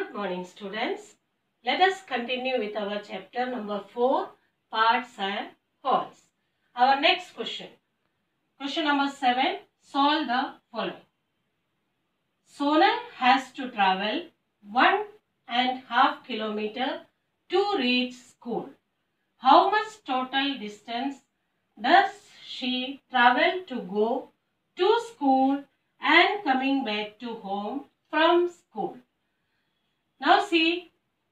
Good morning, students. Let us continue with our chapter number 4, parts and wholes. Our next question. Question number 7. Solve the following. Sonal has to travel 1.5 kilometer to reach school. How much total distance does she travel to go to school and coming back to home from school? Now see,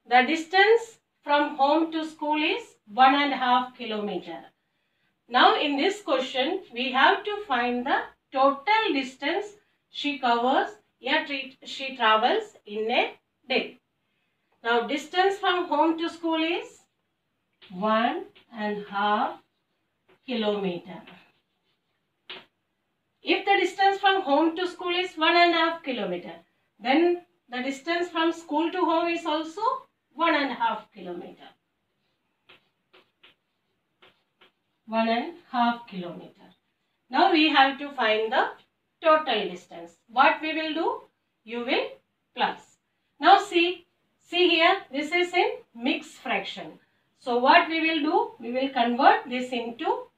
the distance from home to school is 1.5 kilometer. Now in this question, we have to find the total distance she covers, she travels in a day. Now distance from home to school is 1.5 kilometer. If the distance from home to school is 1.5 kilometer, then the distance from school to home is also 1.5 kilometer. 1.5 kilometer. Now we have to find the total distance. What we will do? You will plus. Now see here, this is in mixed fraction. So what we will do? We will convert this into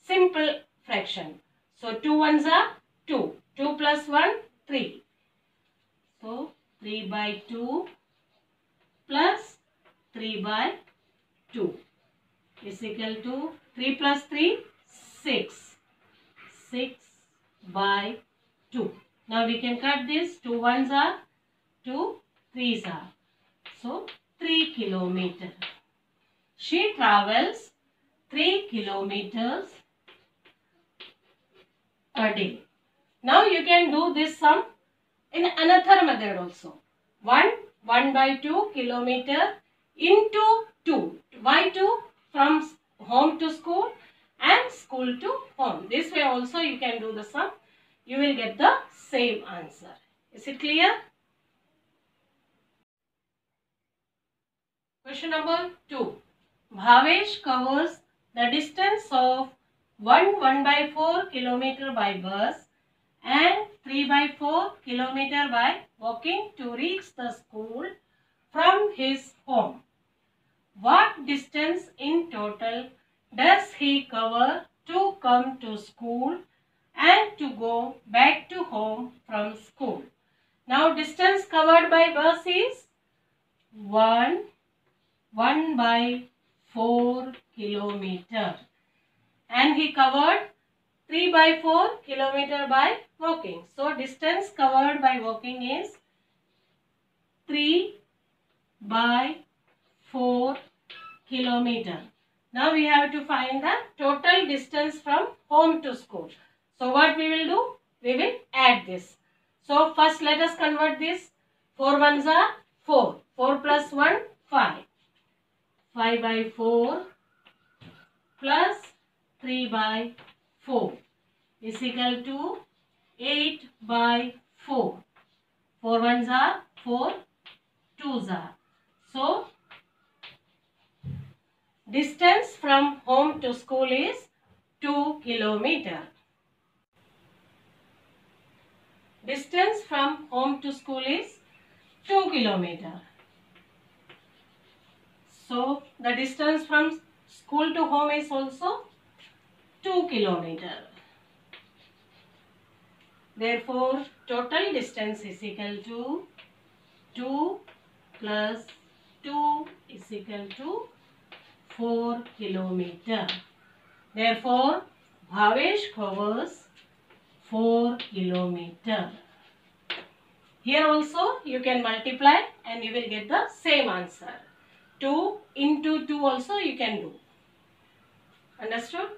simple fraction. So 2 ones are 2. 2 plus 1, 3. So 3 by 2 plus 3 by 2 is equal to 3 plus 3, 6. 6 by 2. Now we can cut this. 2 ones are 2, 3s are. So 3 kilometer. She travels 3 kilometers a day. Now you can do this sum in another method also. 1 by 2 kilometer into 2. Why 2? From home to school and school to home. This way also you can do the sum. You will get the same answer. Is it clear? Question number 2. Bhavesh covers the distance of 1 by 4 kilometer by bus and 3 by 4 kilometer by walking to reach the school from his home. What distance in total does he cover to come to school and to go back to home from school? Now distance covered by bus is 1 by 4 kilometer and he covered 3 by 4 kilometer by walking. So distance covered by walking is 3 by 4 kilometer. Now we have to find the total distance from home to school. So what we will do? We will add this. So first let us convert this. 4 ones are 4. 4 plus 1, 5. 5 by 4 plus 3 by 4 is equal to 8 by 4. 4 ones are 4, 2s are. So distance from home to school is 2 kilometer. Distance from home to school is 2 kilometer. So the distance from school to home is also 2 kilometer. Therefore, total distance is equal to 2 plus 2 is equal to 4 kilometer. Therefore, Bhavesh covers 4 kilometer. Here also you can multiply and you will get the same answer. 2 into 2 also you can do. Understood?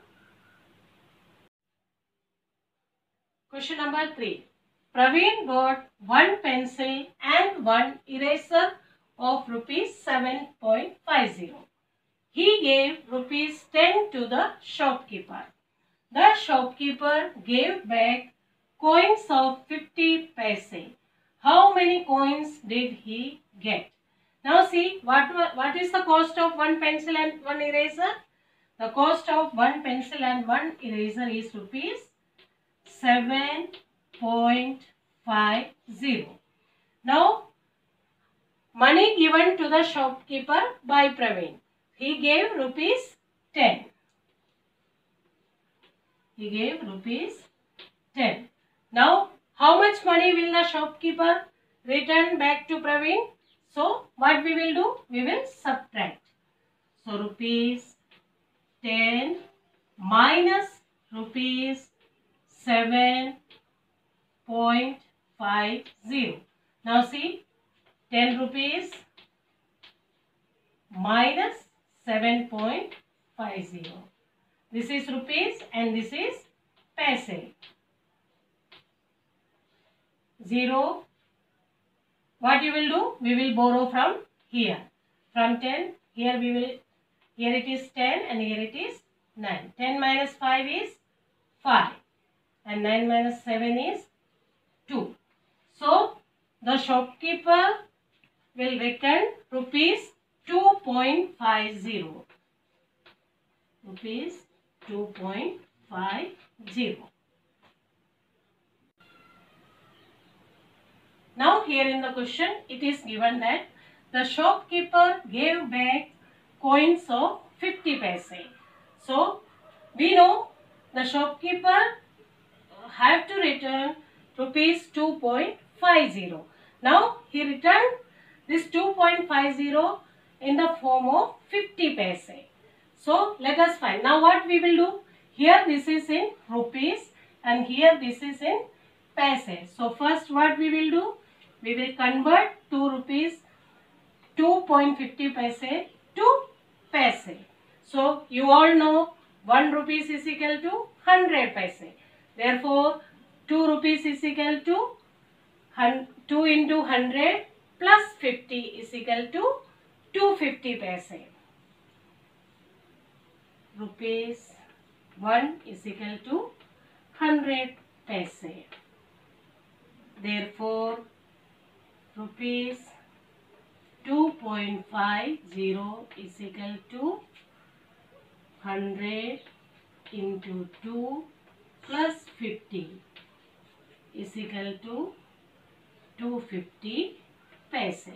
Question number 3. Praveen bought 1 pencil and 1 eraser of rupees 7.50. He gave rupees 10 to the shopkeeper. The shopkeeper gave back coins of 50 paise. How many coins did he get? Now see, what is the cost of 1 pencil and 1 eraser? The cost of 1 pencil and 1 eraser is rupees 7.50. Now the shopkeeper by Praveen. He gave rupees 10. He gave rupees 10. Now, how much money will the shopkeeper return back to Praveen? So, what we will do? We will subtract. So, rupees 10 minus rupees 7.50. Now, see, 10 rupees minus 7.50. This is rupees and this is paise. 0. What you will do? We will borrow from here. From 10, here it is 10 and here it is 9. 10 minus 5 is 5 and 9 minus 7 is 2. So, the shopkeeper will return rupees 2.50. Rupees 2.50. Now here in the question it is given that the shopkeeper gave back coins of 50 paise. So we know the shopkeeper have to return rupees 2.50. Now he returned this 2.50 in the form of 50 paise. So let us find. Now what we will do? Here this is in rupees and here this is in paise. So first what we will do? We will convert 2 rupees 2.50 paise to paise. So you all know 1 rupees is equal to 100 paise. Therefore 2 rupees is equal to 2 into 100 plus 50 is equal to 250 paise. Rupees 1 is equal to 100 paise. Therefore, rupees 2.50 is equal to 100 into 2 plus 50 is equal to 250 paise.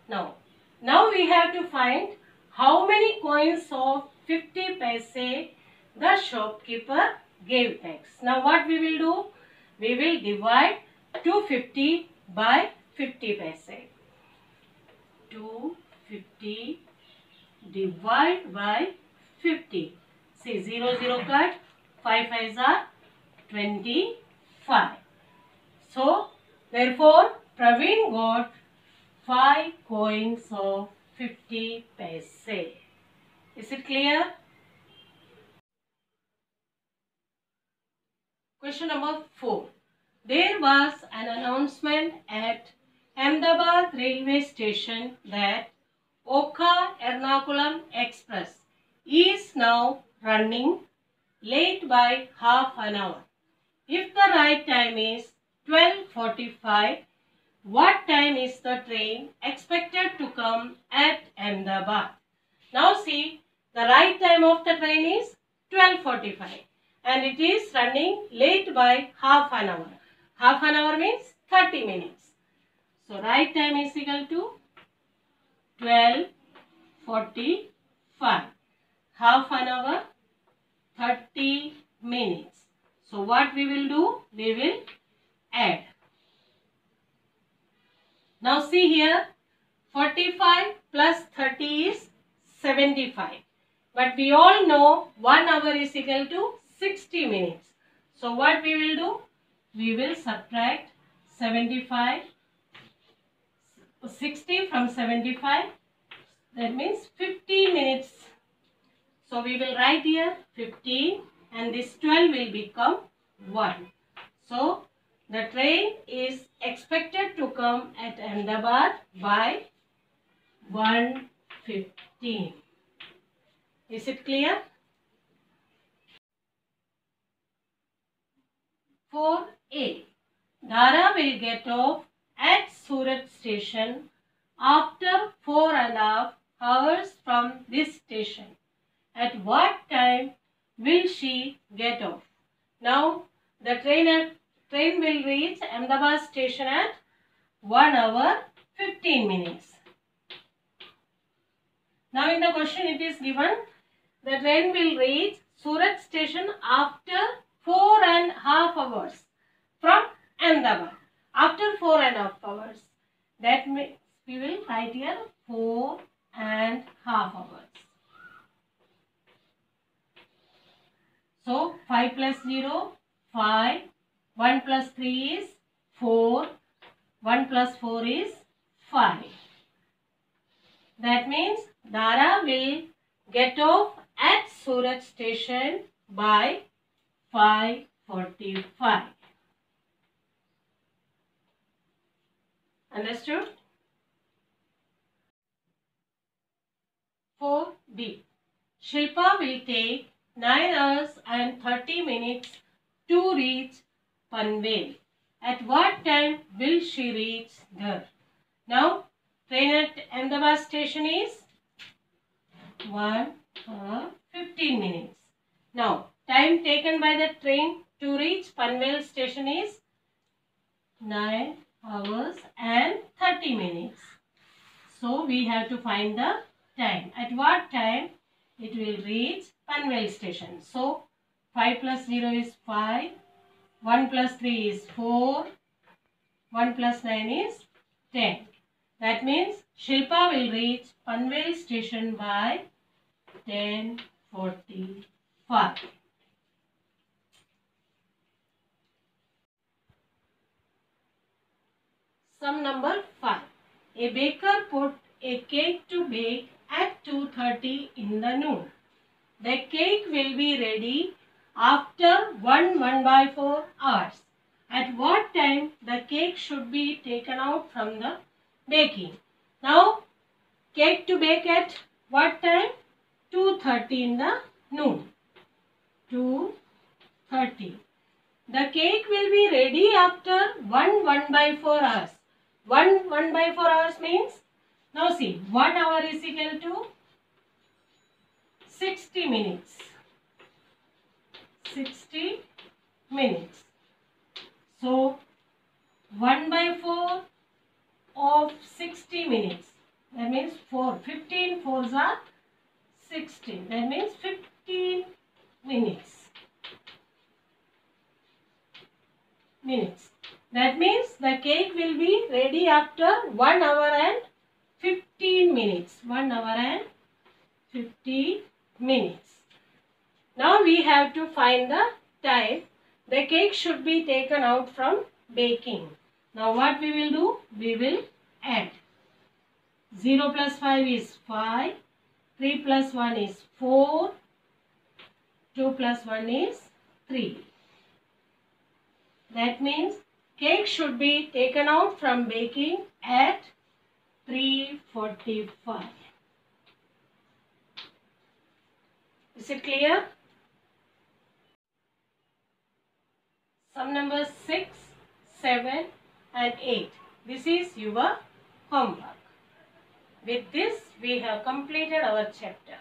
Now we have to find how many coins of 50 paise the shopkeeper gave back. Now what we will do? We will divide 250 by 50 paise. 250 divide by 50. See 0 0 cut, 5 5s are 25. So therefore Praveen got 5 coins of 50 paise. Is it clear? Question number 4. There was an announcement at Ahmedabad railway station that Oka Ernakulam Express is now running late by half an hour. If the right time is 12:45, what time is the train expected to come at Ahmedabad? Now see, the right time of the train is 12:45 and it is running late by half an hour. Half an hour means 30 minutes. So right time is equal to 12:45. Half an hour, 30 minutes. So what we will do? We will add. Now see here, 45 plus 30 is 75. But we all know 1 hour is equal to 60 minutes. So what we will do? We will subtract 60 from 75. That means 50 minutes. So we will write here 15 and this 12 will become 1. So the train is expected to come at Ahmedabad by 1:15. Is it clear? 4a. Dhara will get off at Surat station after 4.5 hours from this station. At what time will she get off? Now the train will reach Ahmedabad station at 1 hour 15 minutes. Now in the question it is given, the train will reach Surat station after 4.5 hours from Ahmedabad. After 4.5 hours. That means we will write here 4.5 hours. So 5 plus 0, 5. 1 plus 3 is 4. 1 plus 4 is 5. That means Dara will get off at Surat station by 5:45. Understood? 4b. Shilpa will take 9 hours and 30 minutes to reach Panvel. At what time will she reach there? Now, train at Ahmedabad station is 1 hour 15 minutes. Now, time taken by the train to reach Panvel station is 9 hours and 30 minutes. So, we have to find the time. At what time it will reach Panvel station? So, 5 plus 0 is 5. 1 plus 3 is 4. 1 plus 9 is 10. That means Shilpa will reach Panvel station by 10:45. Sum number 5. A baker put a cake to bake at 2:30 in the noon. The cake will be ready after 1/4 hours. At what time the cake should be taken out from the baking? Now, cake to bake at what time? 2:30 in the noon. 2:30. The cake will be ready after 1/4 hours. 1/4 hours means, now see, 1 hour is equal to 60 minutes. 60 minutes. So, 1/4 of 60 minutes. That means 4. 15 fours are 16. That means 15 minutes. That means the cake will be ready after 1 hour and 15 minutes. 1 hour and 15 minutes. Now we have to find the time the cake should be taken out from baking. Now what we will do? We will add. 0 plus 5 is 5. 3 plus 1 is 4. 2 plus 1 is 3. That means cake should be taken out from baking at 3:45. Is it clear? Sum number 6, 7 and 8. This is your homework. With this, we have completed our chapter.